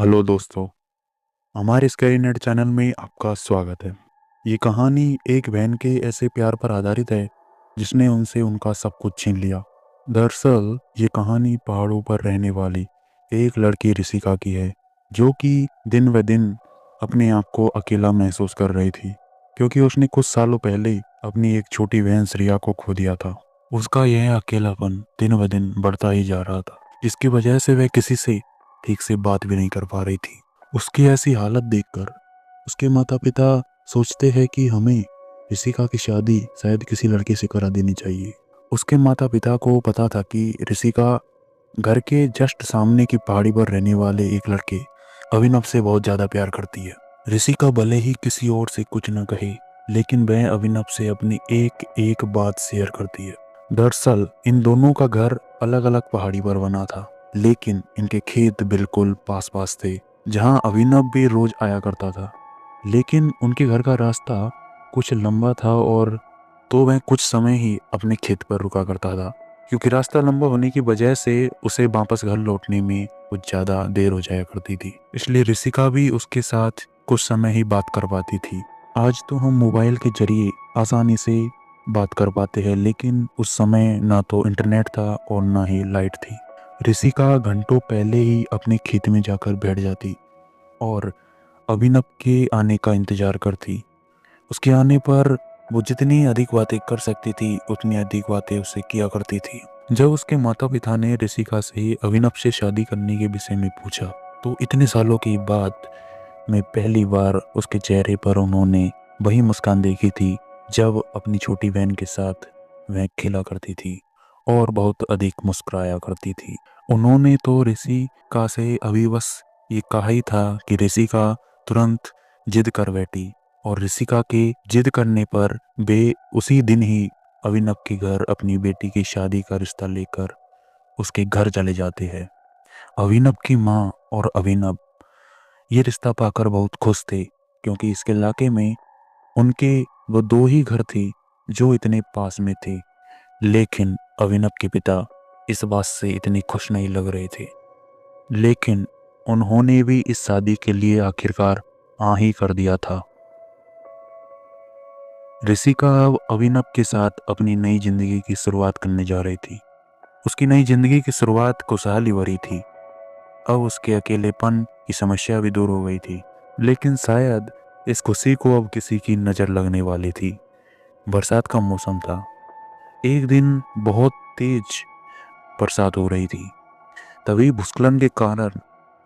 Hello दोस्तों, हमारे sky net channel में आपका स्वागत है। ये कहानी एक बहन के ऐसे प्यार पर आधारित है जिसने उनसे उनका सब कुछ छीन लिया। दरअसल ये कहानी पहाड़ों पर रहने वाली एक लड़की ऋषिका की है, जो कि दिन ब दिन अपने आप को अकेला महसूस कर रही थी, क्योंकि उसने कुछ सालों पहले ही अपनी एक छोटी बहन श्रेया को खो दिया था। उसका यह अकेलापन दिन ब दिन बढ़ता ही जा रहा था, जिसकी वजह से वह किसी से ठीक से बात भी नहीं कर पा रही थी। उसकी ऐसी हालत देखकर उसके माता पिता सोचते हैं कि हमें ऋषिका की शादी शायद किसी लड़के से करा देनी चाहिए। उसके माता पिता को पता था कि ऋषिका घर के जस्ट सामने की पहाड़ी पर रहने वाले एक लड़के अभिनव से बहुत ज्यादा प्यार करती है। ऋषिका भले ही किसी और से कुछ न कहे, लेकिन वह अभिनव से अपनी एक एक बात शेयर करती है। दरअसल इन दोनों का घर अलग अलग पहाड़ी पर बना था, लेकिन इनके खेत बिल्कुल पास पास थे, जहां अभिनव भी रोज आया करता था। लेकिन उनके घर का रास्ता कुछ लंबा था, और तो वह कुछ समय ही अपने खेत पर रुका करता था, क्योंकि रास्ता लंबा होने की वजह से उसे वापस घर लौटने में कुछ ज़्यादा देर हो जाया करती थी। इसलिए ऋषिका भी उसके साथ कुछ समय ही बात कर पाती थी। आज तो हम मोबाइल के जरिए आसानी से बात कर पाते हैं, लेकिन उस समय ना तो इंटरनेट था और ना ही लाइट थी। ऋषिका घंटों पहले ही अपने खेत में जाकर बैठ जाती और अभिनव के आने का इंतजार करती। उसके आने पर वो जितनी अधिक बातें कर सकती थी, उतनी अधिक बातें उससे किया करती थी। जब उसके माता पिता ने ऋषिका से अभिनव से शादी करने के विषय में पूछा, तो इतने सालों के बाद में पहली बार उसके चेहरे पर उन्होंने वही मुस्कान देखी थी जब अपनी छोटी बहन के साथ वह खेला करती थी और बहुत अधिक मुस्कुराया करती थी। उन्होंने तो ऋषिका से अभी बस ये कहा ही था कि ऋषिका तुरंत जिद कर बैठी, और ऋषिका के जिद करने पर वे उसी दिन ही अभिनव के घर अपनी बेटी की शादी का रिश्ता लेकर उसके घर चले जाते हैं। अभिनव की माँ और अभिनव ये रिश्ता पाकर बहुत खुश थे, क्योंकि इसके इलाके में उनके वो दो ही घर थे जो इतने पास में थे। लेकिन अभिनव के पिता इस बात से इतने खुश नहीं लग रहे थे, लेकिन उन्होंने भी इस शादी के लिए आखिरकार हाँ ही कर दिया था। ऋषिका अब अभिनव के साथ अपनी नई जिंदगी की शुरुआत करने जा रही थी। उसकी नई जिंदगी की शुरुआत खुशहाली भरी थी। अब उसके अकेलेपन की समस्या भी दूर हो गई थी, लेकिन शायद इस खुशी को अब किसी की नज़र लगने वाली थी। बरसात का मौसम था। एक दिन बहुत तेज बरसात हो रही थी। तभी भूस्खलन के कारण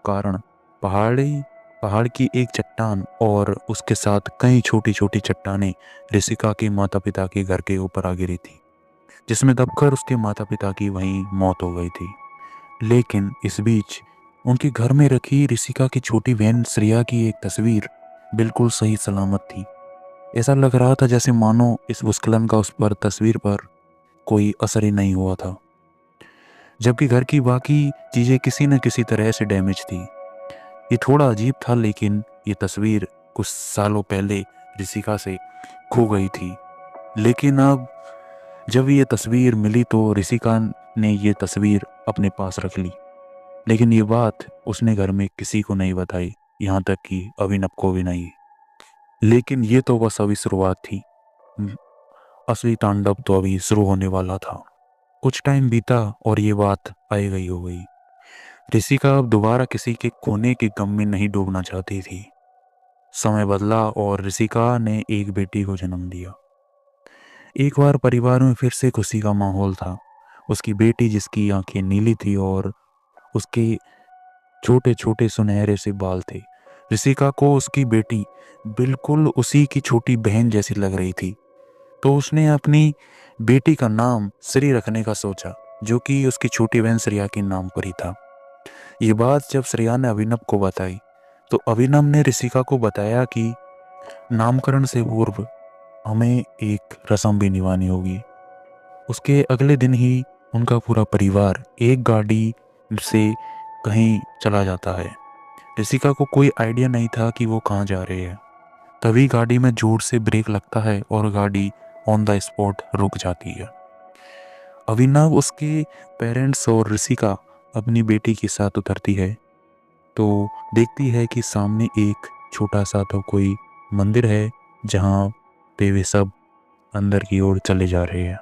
कारण पहाड़ की एक चट्टान और उसके साथ कई छोटी छोटी चट्टानें ऋषिका के माता पिता के घर के ऊपर आ गिरी थी, जिसमें दबकर उसके माता पिता की वहीं मौत हो गई थी। लेकिन इस बीच उनके घर में रखी ऋषिका की छोटी बहन श्रेया की एक तस्वीर बिल्कुल सही सलामत थी। ऐसा लग रहा था जैसे मानो इस भूस्खलन का उस पर तस्वीर पर कोई असर ही नहीं हुआ था, जबकि घर की बाकी चीजें किसी न किसी तरह से डैमेज थी। ये थोड़ा अजीब था, लेकिन ये तस्वीर कुछ सालों पहले ऋषिका से खो गई थी। लेकिन अब जब ये तस्वीर मिली तो ऋषिका ने ये तस्वीर अपने पास रख ली, लेकिन ये बात उसने घर में किसी को नहीं बताई, यहाँ तक कि अभिनव को भी नहीं। लेकिन ये तो बस अभी शुरुआत थी। असली तांडव तो अभी शुरू होने वाला था। कुछ टाइम बीता और ये बात आई गई हो गई। ऋषिका अब दोबारा किसी के खोने के गम में नहीं डूबना चाहती थी। समय बदला और ऋषिका ने एक बेटी को जन्म दिया। एक बार परिवार में फिर से खुशी का माहौल था। उसकी बेटी, जिसकी आंखें नीली थी और उसके छोटे छोटे सुनहरे से बाल थे। ऋषिका को उसकी बेटी बिल्कुल उसी की छोटी बहन जैसी लग रही थी, तो उसने अपनी बेटी का नाम श्री रखने का सोचा, जो कि उसकी छोटी बहन श्रेया के नाम पर ही था। ये बात जब श्रेया ने अभिनव को बताई, तो अभिनव ने ऋषिका को बताया कि नामकरण से पूर्व हमें एक रस्म भी निभानी होगी। उसके अगले दिन ही उनका पूरा परिवार एक गाड़ी से कहीं चला जाता है। ऋषिका को कोई आइडिया नहीं था कि वो कहाँ जा रहे हैं। तभी गाड़ी में जोर से ब्रेक लगता है और गाड़ी ऑन द स्पॉट रुक जाती है। अभिनव, उसके पेरेंट्स और ऋषिका अपनी बेटी के साथ उतरती है। तो देखती है कि सामने एक छोटा सा तो कोई मंदिर है जहाँ पे वे सब अंदर की ओर चले जा रहे हैं।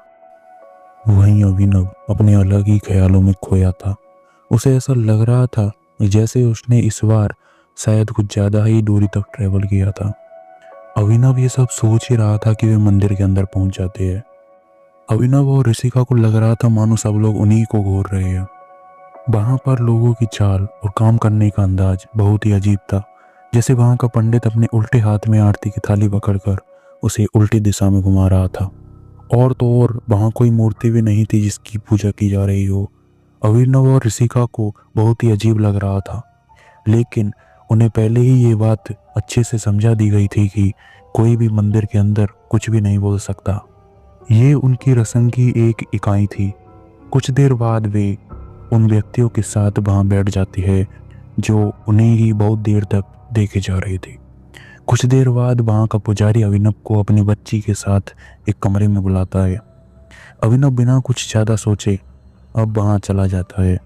वहीं अभिनव अपने अलग ही ख्यालों में खोया था। उसे ऐसा लग रहा था जैसे उसने इस बार शायद कुछ ज़्यादा ही दूरी तक ट्रेवल किया था। अभिनव ये सब सोच ही रहा था कि वे मंदिर के अंदर पहुंच जाते हैं। अभिनव और ऋषिका को लग रहा था मानो सब लोग उन्हीं को घूर रहे हैं। वहां पर लोगों की चाल और काम करने का अंदाज बहुत ही अजीब था, जैसे वहां का पंडित अपने उल्टे हाथ में आरती की थाली पकड़कर उसे उल्टी दिशा में घुमा रहा था। और तो और वहां कोई मूर्ति भी नहीं थी जिसकी पूजा की जा रही हो। अभिनव और ऋषिका को बहुत ही अजीब लग रहा था, लेकिन उन्हें पहले ही ये बात अच्छे से समझा दी गई थी कि कोई भी मंदिर के अंदर कुछ भी नहीं बोल सकता। ये उनकी रस्म की एक इकाई थी। कुछ देर बाद वे उन व्यक्तियों के साथ वहां बैठ जाती है जो उन्हें ही बहुत देर तक देखे जा रहे थे। कुछ देर बाद वहां का पुजारी अभिनव को अपनी बच्ची के साथ एक कमरे में बुलाता है। अभिनव बिना कुछ ज़्यादा सोचे अब वहां चला जाता है।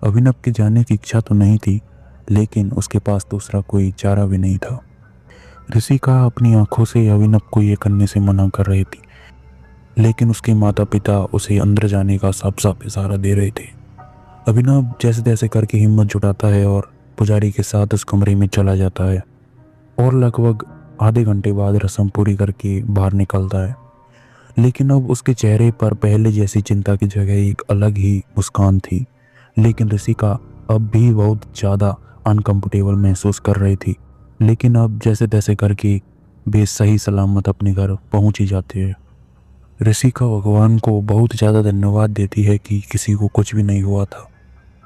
अभिनव के जाने की इच्छा तो नहीं थी, लेकिन उसके पास दूसरा कोई चारा भी नहीं था। ऋषिका अपनी आंखों से अभिनव को ये करने से मना कर रही थी, लेकिन उसके माता पिता उसे अंदर जाने का साफ साफ इशारा दे रहे थे। अभिनव जैसे तैसे करके हिम्मत जुटाता है और पुजारी के साथ उस कमरे में चला जाता है और लगभग आधे घंटे बाद रस्म पूरी करके बाहर निकलता है। लेकिन अब उसके चेहरे पर पहले जैसी चिंता की जगह एक अलग ही मुस्कान थी। लेकिन ऋषिका अब भी बहुत ज़्यादा अनकंफर्टेबल महसूस कर रही थी, लेकिन अब जैसे तैसे करके वे सही सलामत अपने घर पहुंच ही जाते हैं। ऋषिका भगवान को बहुत ज़्यादा धन्यवाद देती है कि किसी को कुछ भी नहीं हुआ था,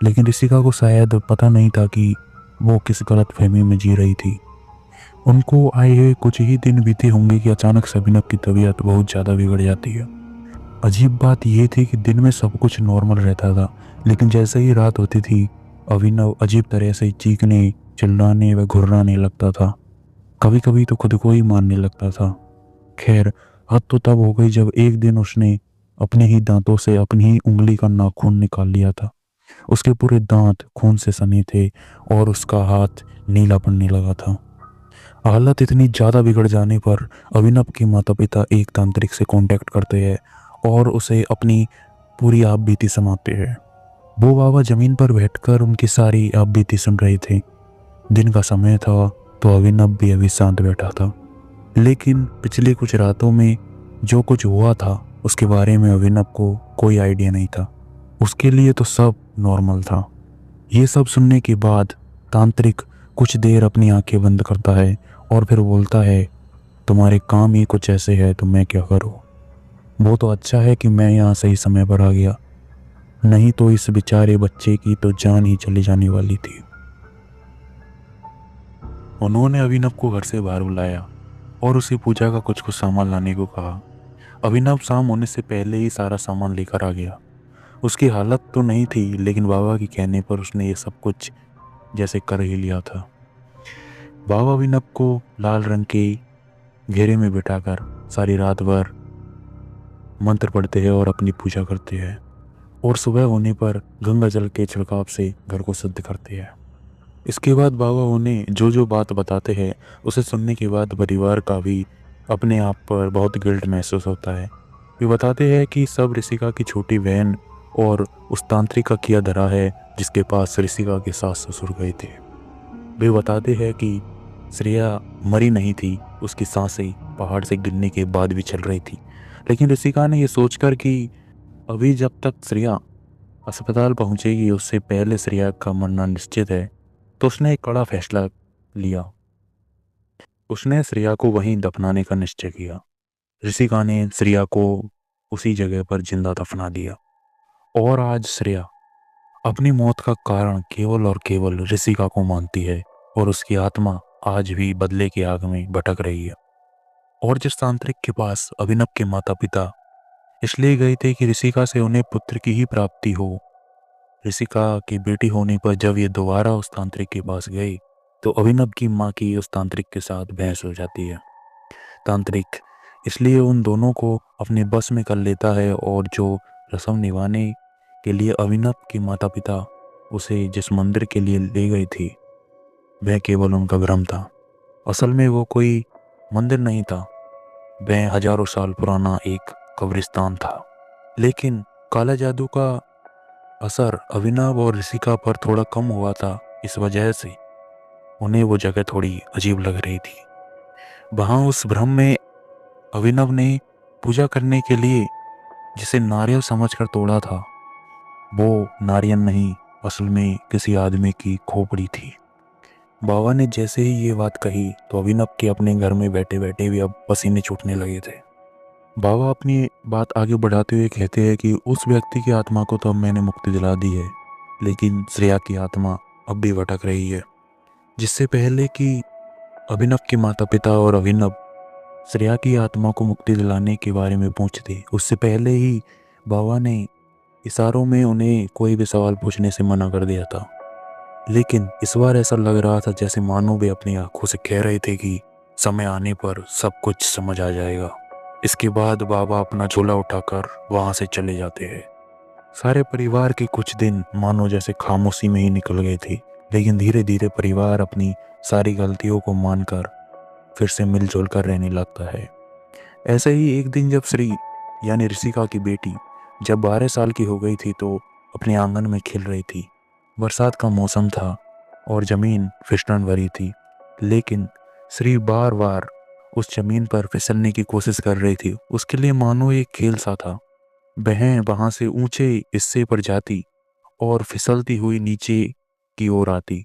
लेकिन ऋषिका को शायद पता नहीं था कि वो किस गलत फहमी में जी रही थी। उनको आए हुए कुछ ही दिन बीते होंगे कि अचानक से अभिनव की तबीयत बहुत ज़्यादा बिगड़ जाती है। अजीब बात यह थी कि दिन में सब कुछ नॉर्मल रहता था, लेकिन जैसे ही रात होती थी अभिनव अजीब तरह से चीखने, चिल्लाने व घुर्राने लगता था। कभी कभी तो खुद को ही मारने लगता था। खैर, हद तो तब हो गई जब एक दिन उसने अपने ही दांतों से अपनी ही उंगली का नाखून निकाल लिया था। उसके पूरे दांत खून से सने थे और उसका हाथ नीला पड़ने लगा था। हालत इतनी ज़्यादा बिगड़ जाने पर अभिनव के माता पिता एक तांत्रिक से कांटेक्ट करते हैं और उसे अपनी पूरी आप बीती सुनाते हैं। वो बाबा जमीन पर बैठकर उनकी सारी आप बीती सुन रहे थे। दिन का समय था तो अभिनव भी अभी शांत बैठा था, लेकिन पिछले कुछ रातों में जो कुछ हुआ था उसके बारे में अभिनव को कोई आइडिया नहीं था। उसके लिए तो सब नॉर्मल था। ये सब सुनने के बाद तांत्रिक कुछ देर अपनी आंखें बंद करता है और फिर बोलता है, तुम्हारे काम ही कुछ ऐसे है तो मैं क्या करूं। वो तो अच्छा है कि मैं यहाँ सही समय पर आ गया, नहीं तो इस बेचारे बच्चे की तो जान ही चली जाने वाली थी। उन्होंने अभिनव को घर से बाहर बुलाया और उसे पूजा का कुछ कुछ सामान लाने को कहा। अभिनव शाम होने से पहले ही सारा सामान लेकर आ गया। उसकी हालत तो नहीं थी, लेकिन बाबा के कहने पर उसने ये सब कुछ जैसे कर ही लिया था। बाबा अभिनव को लाल रंग के घेरे में बिठाकर सारी रात भर मंत्र पढ़ते हैं और अपनी पूजा करते हैं, और सुबह होने पर गंगा जल के छिड़काव से घर को शुद्ध करते हैं। इसके बाद बाबा उन्हें जो जो बात बताते हैं उसे सुनने के बाद परिवार का भी अपने आप पर बहुत गिल्ट महसूस होता है। वे बताते हैं कि सब ऋषिका की छोटी बहन और उस तांत्रिक का किया धरा है जिसके पास ऋषिका के सास ससुर गए थे। वे बताते हैं कि श्रेया मरी नहीं थी, उसकी सांसें पहाड़ से गिरने के बाद भी चल रही थी। लेकिन ऋषिका ने यह सोचकर कि अभी जब तक श्रेया अस्पताल पहुंचेगी उससे पहले श्रेया का मरना निश्चित है, तो उसने एक कड़ा फैसला लिया। उसने श्रेया को वहीं दफनाने का निश्चय किया। ऋषिका ने श्रेया को उसी जगह पर जिंदा दफना दिया और आज श्रेया अपनी मौत का कारण केवल और केवल ऋषिका को मानती है और उसकी आत्मा आज भी बदले की आग में भटक रही है। और जिस तांत्रिक के पास अभिनव के माता पिता इसलिए गए थे कि ऋषिका से उन्हें पुत्र की ही प्राप्ति हो, ऋषिका की बेटी होने पर जब ये दोबारा उस तांत्रिक के पास गए तो अभिनव की माँ की उस तांत्रिक के साथ बहस हो जाती है। तांत्रिक इसलिए उन दोनों को अपने बस में कर लेता है और जो रस्म निभाने के लिए अभिनव के माता पिता उसे जिस मंदिर के लिए ले गई थी वह केवल उनका भ्रम था। असल में वो कोई मंदिर नहीं था, वह हजारों साल पुराना एक कब्रिस्तान था। लेकिन काला जादू का असर अभिनव और ऋषिका पर थोड़ा कम हुआ था। इस वजह से उन्हें वो जगह थोड़ी अजीब लग रही थी। वहां उस भ्रम में अभिनव ने पूजा करने के लिए जिसे नारियल समझकर तोड़ा था, वो नारियल नहीं, असल में किसी आदमी की खोपड़ी थी। बाबा ने जैसे ही ये बात कही तो अभिनव के अपने घर में बैठे बैठे भी अब पसीने छूटने लगे थे। बाबा अपनी बात आगे बढ़ाते हुए कहते हैं कि उस व्यक्ति की आत्मा को तो अब मैंने मुक्ति दिला दी है, लेकिन श्रेया की आत्मा अब भी भटक रही है। जिससे पहले कि अभिनव के माता पिता और अभिनव श्रेया की आत्मा को मुक्ति दिलाने के बारे में पूछते, उससे पहले ही बाबा ने इशारों में उन्हें कोई भी सवाल पूछने से मना कर दिया था। लेकिन इस बार ऐसा लग रहा था जैसे मानो वे अपनी आंखों से कह रहे थे कि समय आने पर सब कुछ समझ आ जाएगा। इसके बाद बाबा अपना झोला उठाकर वहां से चले जाते हैं। सारे परिवार के कुछ दिन मानो जैसे खामोशी में ही निकल गए थे, लेकिन धीरे धीरे परिवार अपनी सारी गलतियों को मानकर फिर से मिलजुल कर रहने लगता है। ऐसे ही एक दिन जब श्री यानी ऋषिका की बेटी जब 12 साल की हो गई थी तो अपने आंगन में खेल रही थी। बरसात का मौसम था और जमीन फिसलन भरी थी, लेकिन श्री बार बार उस जमीन पर फिसलने की कोशिश कर रही थी। उसके लिए मानो एक खेल सा था। वह वहां से ऊंचे हिस्से पर जाती और फिसलती हुई नीचे की ओर आती।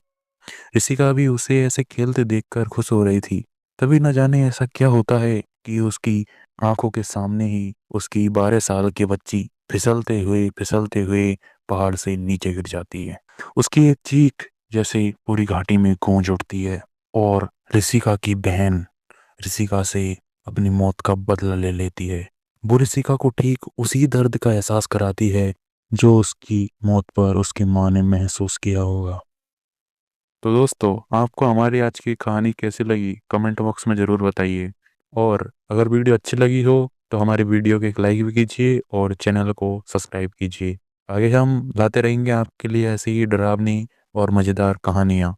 ऋषिका भी उसे ऐसे खेलते देखकर खुश हो रही थी। तभी न जाने ऐसा क्या होता है कि उसकी आंखों के सामने ही उसकी 12 साल की बच्ची फिसलते हुए पहाड़ से नीचे गिर जाती है। उसकी एक चीख जैसे पूरी घाटी में गूंज उठती है और ऋषिका की बहन ऋषिका से अपनी मौत का बदला ले लेती है। वो ऋषिका को ठीक उसी दर्द का एहसास कराती है जो उसकी मौत पर उसकी माँ ने महसूस किया होगा। तो दोस्तों, आपको हमारी आज की कहानी कैसी लगी कमेंट बॉक्स में ज़रूर बताइए। और अगर वीडियो अच्छी लगी हो तो हमारी वीडियो को एक लाइक भी कीजिए और चैनल को सब्सक्राइब कीजिए। आगे हम लाते रहेंगे आपके लिए ऐसी ही डरावनी और मज़ेदार कहानियाँ।